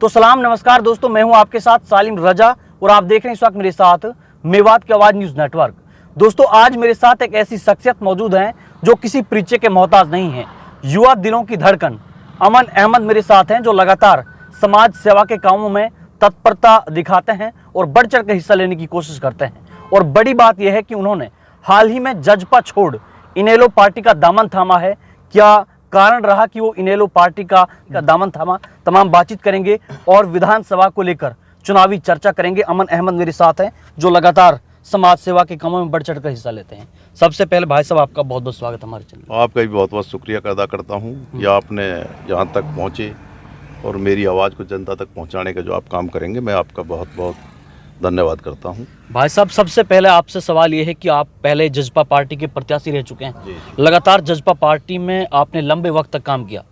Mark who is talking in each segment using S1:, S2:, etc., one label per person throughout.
S1: तो सलाम नमस्कार दोस्तों, मैं हूं आपके साथ सालिम रजा और आप देख रहे हैं इस वक्त मेरे साथ मेवात की आवाज न्यूज नेटवर्क। दोस्तों आज मेरे साथ एक ऐसी शख्सियत मौजूद है जो किसी परिचय के मोहताज नहीं है। युवा दिलों की धड़कन अमन अहमद मेरे साथ हैं, जो लगातार समाज सेवा के कामों में तत्परता दिखाते हैं और बढ़ चढ़ कर हिस्सा लेने की कोशिश करते हैं। और बड़ी बात यह है कि उन्होंने हाल ही में जजपा छोड़ इनेलो पार्टी का दामन थामा है। क्या कारण रहा कि वो इनेलो पार्टी का दामन थामा, तमाम बातचीत करेंगे और विधानसभा को लेकर चुनावी चर्चा करेंगे। अमन अहमद मेरे साथ हैं जो लगातार समाज सेवा के कामों में बढ़ चढ़ कर हिस्सा लेते हैं। सबसे पहले भाई साहब आपका बहुत बहुत स्वागत हमारे चैनल।
S2: आपका भी बहुत बहुत शुक्रिया अदा करता हूँ कि आपने यहाँ तक पहुँचे और मेरी आवाज़ को जनता तक पहुँचाने का जो आप काम करेंगे, मैं आपका बहुत बहुत धन्यवाद करता हूँ।
S1: भाई साहब सबसे पहले आपसे सवाल ये है कि आप पहले जजपा पार्टी के प्रत्याशी रह चुके हैं। लगातार जजपा पार्टी में आपने लंबे वक्त तक काम किया।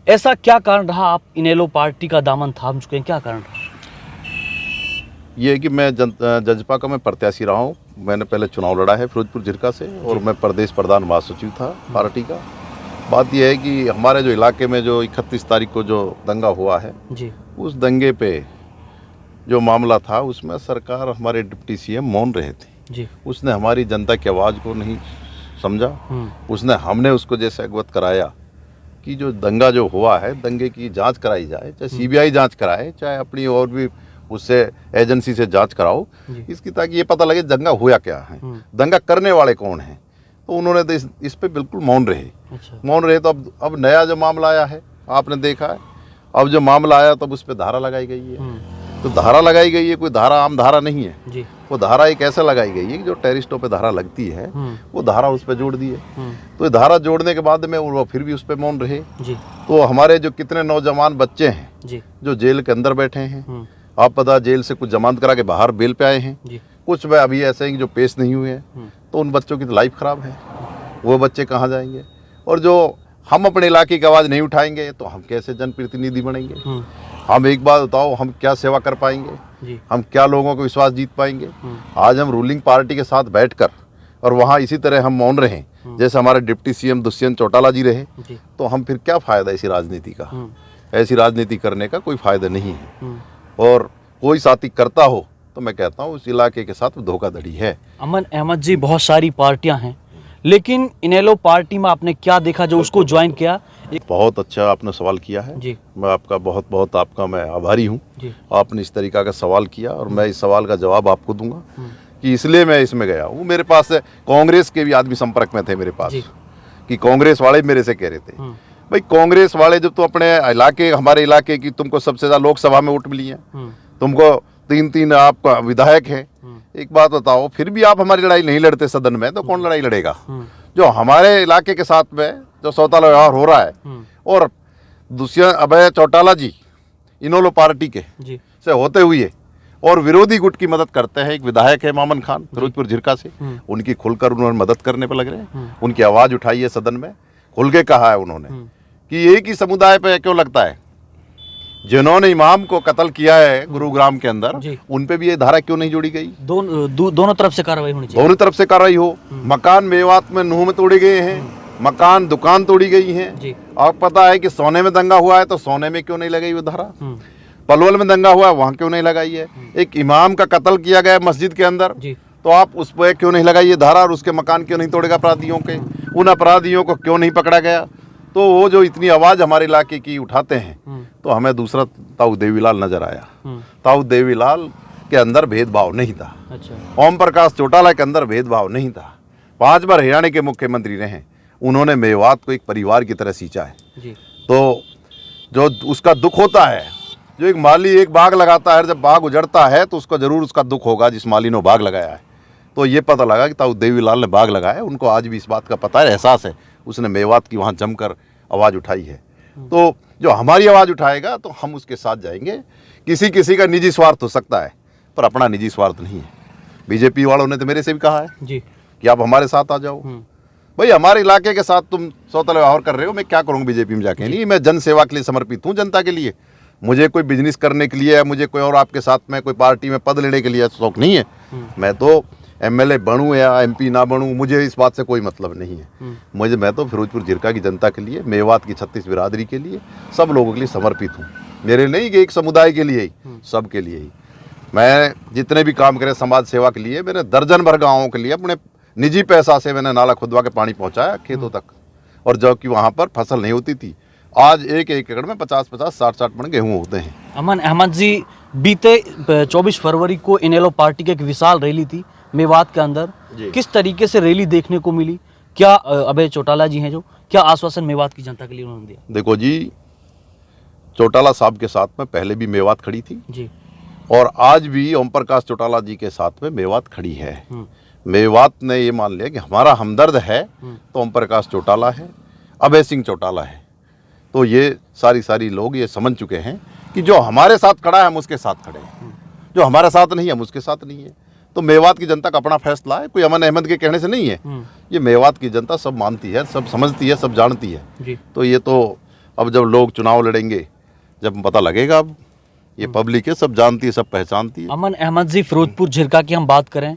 S1: ऐसा क्या कारण रहा आप इनेलो पार्टी का दामन थाम चुके हैं, क्या कारण रहा?
S2: ये है कि मैं जजपा का मैं प्रत्याशी रहा हूँ। मैंने पहले चुनाव लड़ा है फिरोजपुर जिरका से और मैं प्रदेश प्रधान महासचिव था पार्टी का। बात यह है कि हमारे जो इलाके में जो 31 तारीख को जो दंगा हुआ है जी, उस दंगे पे जो मामला था उसमें सरकार, हमारे डिप्टी सीएम मौन रहे थे जी। उसने हमारी जनता की आवाज़ को नहीं समझा। उसने हमने उसको जैसे अवगत कराया कि जो दंगा जो हुआ है, दंगे की जांच कराई जाए, चाहे सीबीआई जांच कराए, चाहे अपनी और भी उससे एजेंसी से जांच कराओ इसकी, ताकि ये पता लगे दंगा हुआ क्या है, दंगा करने वाले कौन हैं। तो उन्होंने तो इस पे बिल्कुल मौन रहे। मौन रहे तो अब नया जो मामला आया है, आपने देखा है, अब जो मामला आया तब उस पर धारा लगाई गई है। तो धारा लगाई गई है, कोई धारा आम धारा नहीं है जी। वो धारा एक ऐसे लगाई गई है कि जो टेररिस्टों पे धारा लगती है वो धारा उस पर जोड़ दी है। तो ये धारा जोड़ने के बाद में वो फिर भी उस पर मौन रहे जी। तो हमारे जो कितने नौजवान बच्चे हैं जी, जो जेल के अंदर बैठे हैं, आप पता जेल से कुछ जमानत करा के बाहर बेल पे आए हैं, कुछ वे अभी ऐसे हैं जो पेश नहीं हुए हैं, तो उन बच्चों की तो लाइफ खराब है। वो बच्चे कहाँ जाएंगे? और जो हम अपने इलाके की आवाज़ नहीं उठाएंगे तो हम कैसे जनप्रतिनिधि बनेंगे? हम एक बात बताओ, हम क्या सेवा कर पाएंगे जी? हम क्या लोगों को विश्वास जीत पाएंगे? आज हम रूलिंग पार्टी के साथ बैठकर और वहाँ इसी तरह हम मौन रहे जैसे हमारे डिप्टी सीएम दुष्यंत चौटाला जी रहे, तो हम फिर क्या फ़ायदा इसी राजनीति का? ऐसी राजनीति करने का कोई फ़ायदा नहीं है। और कोई साथी करता हो तो मैं कहता हूँ उस इलाके के साथ धोखाधड़ी है।
S1: अमन अहमद जी, बहुत सारी पार्टियां हैं, लेकिन इनेलो पार्टी में आपने क्या देखा जो उसको ज्वाइन किया?
S2: बहुत अच्छा आपने सवाल किया है जी। मैं आपका बहुत बहुत आपका मैं आभारी हूँ। आपने इस तरीका का सवाल किया और मैं इस सवाल का जवाब आपको दूंगा कि इसलिए मैं इसमें गया हूँ। मेरे पास कांग्रेस के भी आदमी संपर्क में थे मेरे पास कि कांग्रेस वाले मेरे से कह रहे थे, भाई कांग्रेस वाले जब तो अपने इलाके, हमारे इलाके की तुमको सबसे ज़्यादा लोकसभा में वोट मिली है, तुमको 3 आपका विधायक है, एक बात बताओ, फिर भी आप हमारी लड़ाई नहीं लड़ते सदन में, तो कौन लड़ाई लड़ेगा? जो हमारे इलाके के साथ में जो सौताला व्यवहार हो रहा है और दुष्यंत अभय चौटाला जी इनेलो पार्टी के से होते हुए और विरोधी गुट की मदद करते हैं। एक विधायक है मामन खान फिरोजपुर झिरका से, उनकी खुलकर उन्होंने मदद करने पर लग रहे हैं। उनकी आवाज़ उठाई है सदन में, खुल के कहा है उन्होंने कि एक ही समुदाय पे क्यों लगता है, जिन्होंने इमाम को कत्ल किया है गुरुग्राम के अंदर, उन पे भी ये धारा क्यों नहीं जोड़ी गई?
S1: दोनों तरफ से कार्रवाई होनी चाहिए।
S2: दोनों तरफ से कार्रवाई हो। मकान मेवात में नूह में तोड़े गए हैं, मकान दुकान तोड़ी गई है। आप पता है कि सोने में दंगा हुआ है तो सोने में क्यों नहीं लगाई वो धारा? पलवल में दंगा हुआ है वहाँ क्यों नहीं लगाई है? एक इमाम का कत्ल किया गया मस्जिद के अंदर, तो आप उस पर क्यों नहीं लगाई ये धारा? और उसके मकान क्यों नहीं तोड़ेगा अपराधियों के? उन अपराधियों को क्यों नहीं पकड़ा गया? तो वो जो इतनी आवाज़ हमारे इलाके की उठाते हैं, तो हमें दूसरा ताऊ देवीलाल नजर आया। ताऊ देवीलाल के अंदर भेदभाव नहीं था। ओम प्रकाश चौटाला के अंदर भेदभाव नहीं था। 5 बार हरियाणा के मुख्यमंत्री रहे, उन्होंने मेवात को एक परिवार की तरह सींचा है। तो जो उसका दुख होता है, जो एक माली एक बाग लगाता है, जब बाग उजड़ता है तो उसको जरूर उसका दुख होगा जिस माली ने बाग लगाया है। तो ये पता लगा कि ताऊ देवीलाल ने बाग लगाया, उनको आज भी इस बात का पता है, एहसास है, उसने मेवात की वहाँ जमकर आवाज़ उठाई है। तो जो हमारी आवाज़ उठाएगा तो हम उसके साथ जाएंगे। किसी का निजी स्वार्थ हो सकता है, पर अपना निजी स्वार्थ नहीं है। बीजेपी वालों ने तो मेरे से भी कहा है जी कि आप हमारे साथ आ जाओ। भाई हमारे इलाके के साथ तुम सौतल व्यवहार कर रहे हो, मैं क्या करूँगा बीजेपी में जाके? नहीं, मैं जन सेवा के लिए समर्पित हूँ, जनता के लिए। मुझे कोई बिजनेस करने के लिए, मुझे कोई और आपके साथ में कोई पार्टी में पद लेने के लिए शौक नहीं है। मैं तो MLA बनूं या MP ना बनूं, मुझे इस बात से कोई मतलब नहीं है। मैं तो फिरोजपुर जिरका की जनता के लिए, मेवात की 36 बिरादरी के लिए, सब लोगों के लिए समर्पित हूँ। मेरे नहीं कि एक समुदाय के लिए ही, सब के लिए ही। मैं जितने भी काम करे समाज सेवा के लिए, मैंने दर्जन भर गाँवों के लिए अपने निजी पैसा से मैंने नाला खुदवा के पानी पहुँचाया खेतों तक, और जबकि वहाँ पर फसल नहीं होती थी। आज एक एकड़ में 50-50, 60-60 मन गेहूँ होते हैं।
S1: अमन अहमद जी, बीते 24 फरवरी को इनेलो पार्टी की एक विशाल रैली थी मेवात के अंदर। किस तरीके से रैली देखने को मिली? क्या अभय चौटाला जी हैं जो, क्या आश्वासन मेवात की जनता के लिए उन्होंने दिया?
S2: देखो जी, चौटाला साहब के साथ में पहले भी मेवात खड़ी थी
S1: जी,
S2: और आज भी ओम प्रकाश चौटाला जी के साथ में मेवात खड़ी है। मेवात ने ये मान लिया कि हमारा हमदर्द है तो ओम प्रकाश चौटाला है, अभय सिंह चौटाला है। तो ये सारी लोग ये समझ चुके हैं कि जो हमारे साथ खड़ा है हम उसके साथ खड़े हैं, जो हमारे साथ नहीं है हम उसके साथ नहीं है। तो मेवात की जनता का अपना फैसला है, कोई अमन अहमद के कहने से नहीं है। ये मेवात की जनता सब मानती है, सब समझती है, सब जानती है
S1: जी।
S2: तो ये तो अब जब लोग चुनाव लड़ेंगे जब पता लगेगा। अब ये पब्लिक है, सब जानती है, सब पहचानती है।
S1: अमन अहमद जी, फिरोजपुर झिरका की हम बात करें,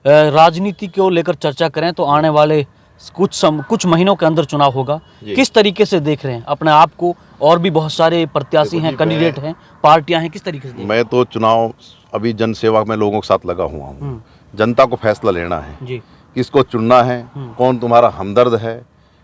S1: राजनीति को लेकर चर्चा करें तो आने वाले कुछ महीनों के अंदर चुनाव होगा। किस तरीके से देख रहे हैं अपने आप को? और भी बहुत सारे प्रत्याशी हैं, कैंडिडेट हैं, पार्टियां हैं, किस तरीके से?
S2: मैं तो चुनाव अभी जन सेवा में लोगों के साथ लगा हुआ हूँ। जनता को फैसला लेना है
S1: जी,
S2: किसको चुनना है, कौन तुम्हारा हमदर्द है,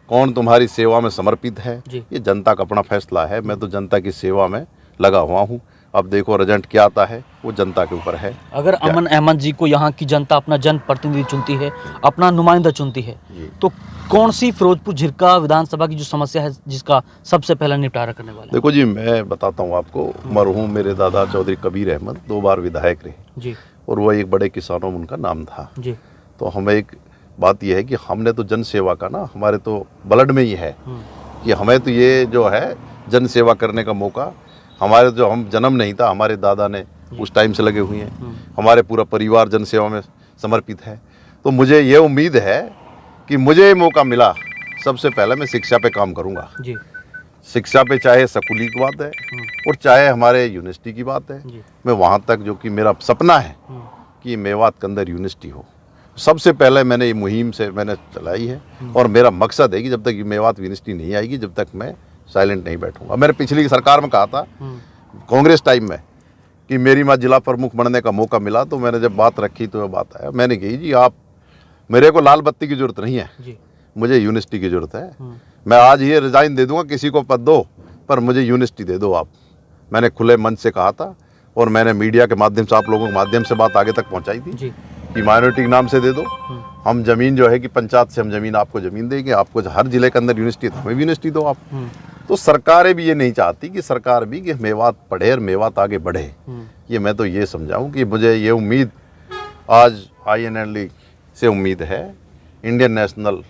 S2: कौन तुम्हारी सेवा में समर्पित है, ये जनता का अपना फैसला है। मैं तो जनता की सेवा में लगा हुआ हूँ। अब देखो रिजल्ट क्या आता है, वो जनता के ऊपर है।
S1: अगर अमन अहमद जी को यहाँ की जनता अपना जनप्रतिनिधि चुनती है, अपना नुमाइंदा चुनती है, तो कौन सी फिरोजपुर झिरका विधानसभा की जो समस्या है जिसका सबसे पहला निपटारा करने वाले?
S2: देखो जी, मैं बताता हूँ आपको, मरहूम मेरे दादा चौधरी कबीर अहमद 2 बार विधायक रहे
S1: जी,
S2: और वो एक बड़े किसानों में उनका नाम था
S1: जी।
S2: तो हमें एक बात यह है कि हमने तो जन सेवा का ना, हमारे तो ब्लड में ही है कि हमें तो ये जो है जन सेवा करने का मौका, हमारे जो हम जन्म नहीं था, हमारे दादा ने उस टाइम से लगे हुए हैं। हमारे पूरा परिवार जन सेवा में समर्पित है। तो मुझे ये उम्मीद है कि मुझे ये मौका मिला, सबसे पहले मैं शिक्षा पे काम करूंगा
S1: जी।
S2: शिक्षा पे, चाहे स्कूली की बात है और चाहे हमारे यूनिवर्सिटी की बात है। मैं वहाँ तक, जो कि मेरा सपना है कि मेवात के अंदर यूनिवर्सिटी हो, सबसे पहले मैंने ये मुहिम से मैंने चलाई है। और मेरा मकसद है कि जब तक ये मेवात यूनिवर्सिटी नहीं आएगी, जब तक मैं साइलेंट नहीं बैठूंगा। मैंने पिछली सरकार में कहा था, कांग्रेस टाइम में, कि मेरी माँ जिला प्रमुख बनने का मौका मिला तो मैंने जब बात रखी तो बात आया, मैंने कही जी आप, मेरे को लाल बत्ती की जरूरत नहीं है जी, मुझे यूनिवर्सिटी की जरूरत है। मैं आज ये रिजाइन दे दूंगा, किसी को पद दो, पर मुझे यूनिवर्सिटी दे दो आप। मैंने खुले मन से कहा था और मैंने मीडिया के माध्यम से, आप लोगों के माध्यम से बात आगे तक पहुंचाई थी जी, कि माइनॉरिटी के नाम से दे दो। हम जमीन जो है कि पंचायत से हम जमीन आपको जमीन देंगे, आपको हर जिले के अंदर यूनिवर्सिटी, तो हमें भी यूनिवर्सिटी दो आप। तो सरकारें भी ये नहीं चाहती कि सरकार भी कि मेवात पढ़े और मेवात आगे बढ़े। ये मैं तो ये समझाऊं कि मुझे ये उम्मीद आज INL से उम्मीद है, इंडियन नेशनल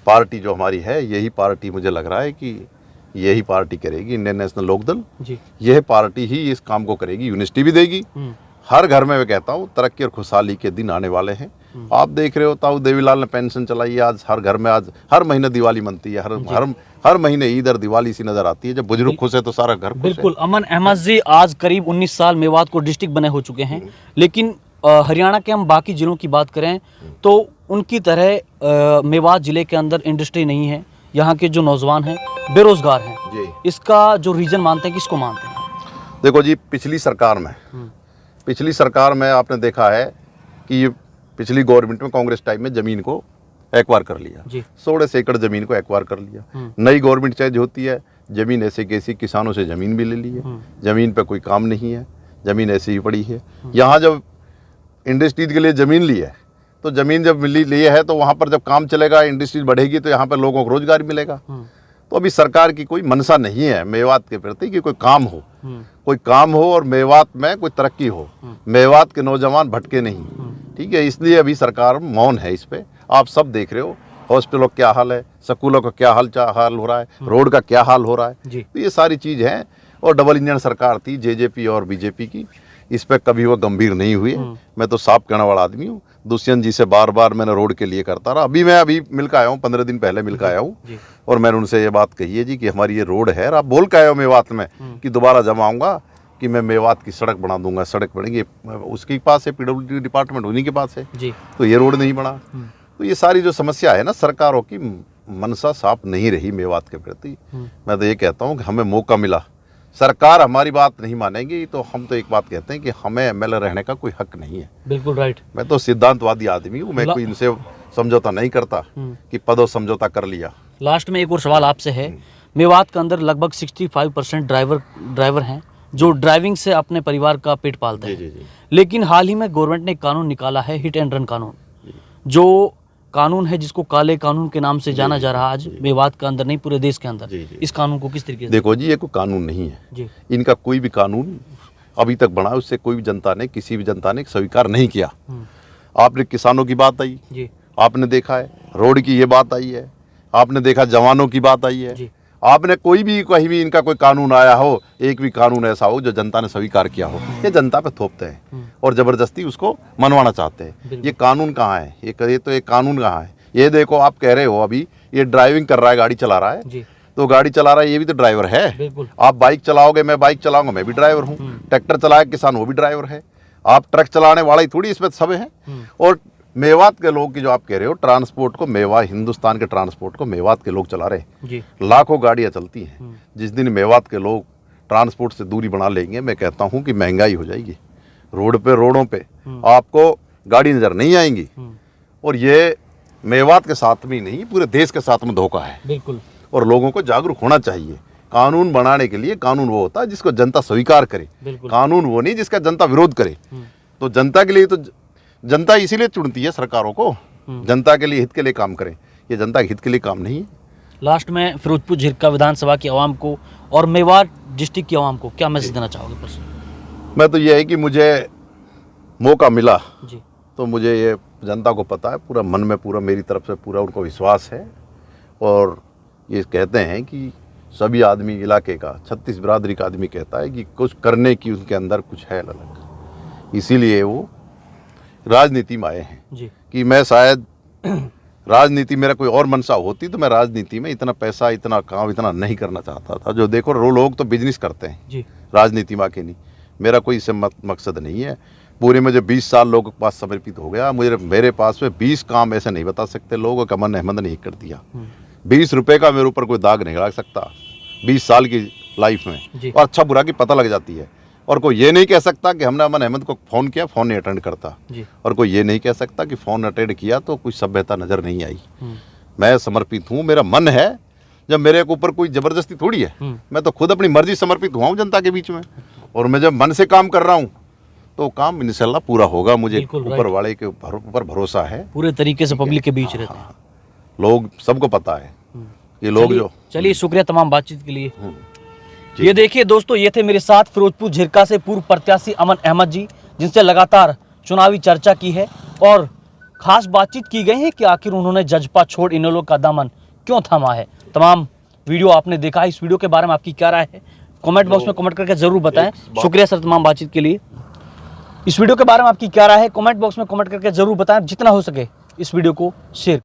S2: पार्टी जो हमारी है, यही पार्टी मुझे लग रहा है कि यही पार्टी करेगी, इंडियन नेशनल लोकदल जी, यह पार्टी ही इस काम को करेगी, यूनिवर्सिटी भी देगी। हर घर में मैं कहता हूँ तरक्की और खुशहाली के दिन आने वाले हैं। आप देख रहे हो, ताऊ देवीलाल ने पेंशन चलाई है, आज हर घर में, आज हर महीने दिवाली मनती है, हर महीने ईद और दिवाली सी नजर आती है। जब बुजुर्ग खुश है तो सारा घर खुश है।
S1: बिल्कुल। अमन अहमद जी, आज करीब 19 साल मेवात को डिस्ट्रिक्ट बने हो चुके हैं, लेकिन हरियाणा के हम बाकी जिलों की बात करें तो उनकी तरह मेवात जिले के अंदर इंडस्ट्री नहीं है। यहाँ के जो नौजवान हैं बेरोजगार हैं जी। इसका जो रीजन मानते हैं, किसको मानते हैं?
S2: देखो जी, पिछली सरकार में आपने देखा है कि पिछली गवर्नमेंट में कांग्रेस टाइम में जमीन को एक्वायर कर लिया, 16 एकड़ जमीन को एक्वायर कर लिया। नई गवर्नमेंट चेंज होती है, जमीन ऐसे कैसी, किसानों से जमीन भी ले ली है, जमीन पे कोई काम नहीं है, जमीन ऐसी ही पड़ी है। यहाँ जब इंडस्ट्री के लिए ज़मीन ली है तो ज़मीन जब ली है तो वहाँ पर जब काम चलेगा, इंडस्ट्री बढ़ेगी तो यहाँ पर लोगों को रोजगार मिलेगा। तो अभी सरकार की कोई मनसा नहीं है मेवात के प्रति कि कोई काम हो और मेवात में कोई तरक्की हो, मेवात के नौजवान भटके नहीं, ठीक है। इसलिए अभी सरकार मौन है इस पे। आप सब देख रहे हो, हॉस्पिटलों का क्या हाल है, स्कूलों का क्या हाल हो रहा है, रोड का क्या हाल हो रहा है। तो ये सारी चीज़ है। और डबल इंजन सरकार थी JJP और BJP की, इस पर कभी वो गंभीर नहीं हुए। मैं तो साफ कहने वाला आदमी हूँ। दुष्यंत जी से बार बार मैंने रोड के लिए करता रहा। अभी मिल के आया हूँ, 15 दिन पहले मिल के आया हूँ, और मैंने उनसे ये बात कही है जी कि हमारी ये रोड है, और आप बोल के आए हो मेवात में कि दोबारा जब आऊँगा कि मैं मेवात की सड़क बना दूंगा, सड़क बनेगी, उसके पास है पीडब्ल्यूडी डिपार्टमेंट, उन्हीं के पास है
S1: जी।
S2: तो ये रोड नहीं बना। तो ये सारी जो समस्या है ना, सरकारों की मनसा साफ नहीं रही मेवात के प्रति। मैं तो ये कहता हूँ कि हमें मौका मिला, सरकार हमारी बात नहीं मानेगी तो हम तो एक बात कहते हैं कि हमें एमएलए रहने का कोई हक नहीं है।
S1: बिल्कुल राइट।
S2: मैं तो सिद्धांतवादी आदमी हूँ, मैं कोई इनसे समझौता नहीं करता कि पदों समझौता कर लिया।
S1: लास्ट में एक और सवाल आपसे है, मेवात के अंदर लगभग 65% ड्राइवर हैं जो ड्राइविंग से अपने परिवार का पेट पालते हैं।
S2: जी।
S1: लेकिन हाल ही में गवर्नमेंट ने एक कानून निकाला है, हिट एंड रन कानून, जो कानून है जिसको काले कानून के नाम से जाना जा रहा है आज मेवात के अंदर नहीं पूरे देश के अंदर। इस कानून को किस तरीके से?
S2: देखो जी, ये कोई कानून नहीं है
S1: जी।
S2: इनका कोई भी कानून अभी तक बना उससे कोई भी जनता ने, किसी भी जनता ने स्वीकार नहीं किया। आपने किसानों की बात आई
S1: जी,
S2: आपने देखा है, रोड की ये बात आई है, आपने देखा जवानों की बात आई है,
S1: जी।
S2: आपने कोई भी कहीं भी इनका कोई कानून आया हो, एक भी कानून ऐसा हो जो जनता ने स्वीकार किया हो, ये जनता पे थोपते हैं और जबरदस्ती उसको मनवाना चाहते हैं। ये कानून कहाँ है? ये तो एक कानून कहाँ है? ये देखो, आप कह रहे हो अभी ये ड्राइविंग कर रहा है, गाड़ी चला रहा है
S1: जी।
S2: तो गाड़ी चला रहा है, ये भी तो ड्राइवर है।
S1: बिल्कुल।
S2: आप बाइक चलाओगे, मैं बाइक चलाऊंगा, मैं भी ड्राइवर हूँ। ट्रैक्टर चलाए किसान, वो भी ड्राइवर है। आप ट्रक चलाने वाला ही थोड़ी इसमें सब है। और मेवात के लोग की जो आप कह रहे हो ट्रांसपोर्ट को, हिंदुस्तान के ट्रांसपोर्ट को मेवात के लोग चला रहे हैं
S1: जी।
S2: लाखों गाड़ियाँ चलती हैं। जिस दिन मेवात के लोग ट्रांसपोर्ट से दूरी बना लेंगे, मैं कहता हूँ कि महंगाई हो जाएगी। रोडों पे आपको गाड़ी नजर नहीं आएंगी। और ये मेवात के साथ में नहीं, पूरे देश के साथ में धोखा है।
S1: बिल्कुल।
S2: और लोगों को जागरूक होना चाहिए। कानून बनाने के लिए कानून वो होता है जिसको जनता स्वीकार करे, कानून वो नहीं जिसका जनता विरोध करे। तो जनता के लिए तो जनता इसीलिए चुनती है सरकारों को, जनता के लिए, हित के लिए काम करें। ये जनता के हित के लिए काम नहीं है।
S1: लास्ट में फिरोजपुर झिरका विधानसभा की आवाम को और मेवात डिस्ट्रिक्ट की आवाम को क्या मैसेज देना चाहोगे? बस
S2: मैं तो ये है कि मुझे मौका मिला
S1: जी,
S2: तो मुझे ये जनता को पता है, पूरा मन में पूरा मेरी तरफ से पूरा उनको विश्वास है। और ये कहते हैं कि सभी आदमी इलाके का, 36 बिरादरी का आदमी कहता है कि कुछ करने की उनके अंदर कुछ है अलग, इसीलिए वो राजनीति में आए हैं
S1: जी।
S2: कि मैं शायद राजनीति, मेरा कोई और मंशा होती तो मैं राजनीति में इतना पैसा, इतना काम, इतना नहीं करना चाहता था। जो देखो लोग तो बिजनेस करते हैं
S1: जी,
S2: राजनीति में आके नहीं। मेरा कोई इससे मकसद नहीं है। पूरे में जो 20 साल लोगों के पास समर्पित हो गया, मेरे पास में 20 काम ऐसे नहीं बता सकते लोगों का अमन अहमद नहीं कर दिया। 20 रुपए का मेरे ऊपर कोई दाग नहीं लग सकता 20 साल की लाइफ में। और अच्छा बुरा की पता लग जाती है। और कोई ये नहीं कह सकता कि हमने अमन अहमद को फ़ोन किया, फ़ोन नहीं अटेंड करता। और कोई ये नहीं कह सकता कि फ़ोन अटेंड किया तो कुछ सभ्यता नज़र नहीं आई। मैं समर्पित हूँ, मेरा मन है। जब मेरे ऊपर कोई ज़बरदस्ती थोड़ी है, मैं तो खुद अपनी मर्जी समर्पित हुआ हूँ जनता के बीच में। और मैं जब मन से काम कर रहा हूँ तो काम इंशाल्लाह पूरा होगा। मुझे ऊपर वाले के ऊपर भरोसा है।
S1: पूरे तरीके से पब्लिक के बीच रहते हैं
S2: लोग, सबको पता है ये लोग जो।
S1: चलिए, शुक्रिया तमाम बातचीत के लिए। ये देखिए दोस्तों, ये थे मेरे साथ फिरोजपुर झिरका से पूर्व प्रत्याशी अमन अहमद जी, जिनसे लगातार चुनावी चर्चा की है और खास बातचीत की गई है कि आखिर उन्होंने जजपा छोड़ इनेलो का दामन क्यों थामा है। तमाम वीडियो आपने देखा, इस वीडियो के बारे में आपकी क्या राय है कमेंट बॉक्स में कमेंट करके जरूर बताएं। शुक्रिया सर तमाम बातचीत के लिए। इस वीडियो के बारे में आपकी क्या राय है कमेंट बॉक्स में कमेंट करके जरूर बताएं। जितना हो सके इस वीडियो को शेयर